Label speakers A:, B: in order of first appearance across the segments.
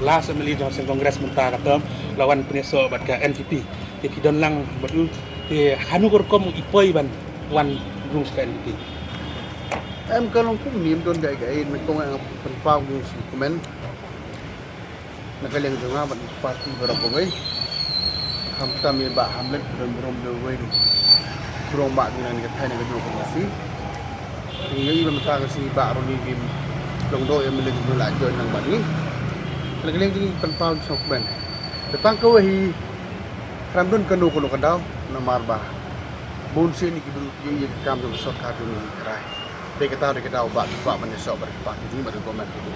A: last Assembly Johnson Congress mentah kata lawan penyesok kat NPP. Jadi don lang batu thì hanu korkom ipoi ban wan gung ska NPP.
B: Em kalau pun nim don gay nagkong ang penpao yung dokumen nagaling nga ban party berapa gay hamta mi ba hamlet berom do way do kurang ba dengan kita ni gedung komisi ini iba mata kasi ba ro ni game longdo yang milig do la jon nang bani nagaling ding penpao yung dokumen datang ko hi ramdon kanu kuno kadaw na marba bunsi ni kibru yi kam do sarkar do ni krai de kata obat pak menyesok berpat ini baru komen itu.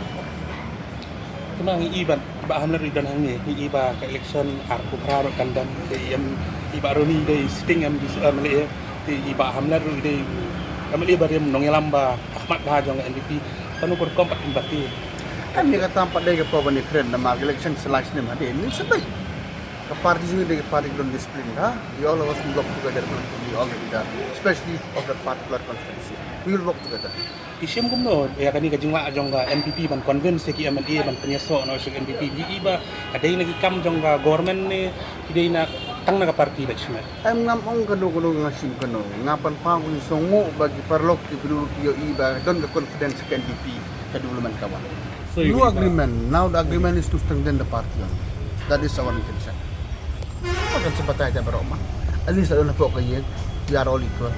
A: Kemang iban ba hamlar dan hangi iba ke election arku praro kandam yang iba roni dei sitting am bis amle ti iba hamlar dei amle bare nongelamba Ahmad Bahajong NPP tanu kor kompat imbati.
B: Kan ni kata empat dei ke bani keren nama election selection ni hade ni sebai. Ke parti sini de parti don discipline ha. We all of us will work together to already done, especially of that particular constituency. We will work together.
A: Isyam kumno ya kani kajingwa ajongga NPP ban convince ki MLA ban penyesok no sing NPP iba adai lagi kam jongga government ni idai na tang na ka parti ba chima.
B: Em ngam ong kanu ngasim kanu ngapan pang ung songo bagi parlok ti bru yo iba don the confidence ke NPP ke development kawan. So no agreement. Now the agreement is to strengthen the party only. That is our intention. Akan cepat aja beroma. At least ada nak pokok ye, we are all equal.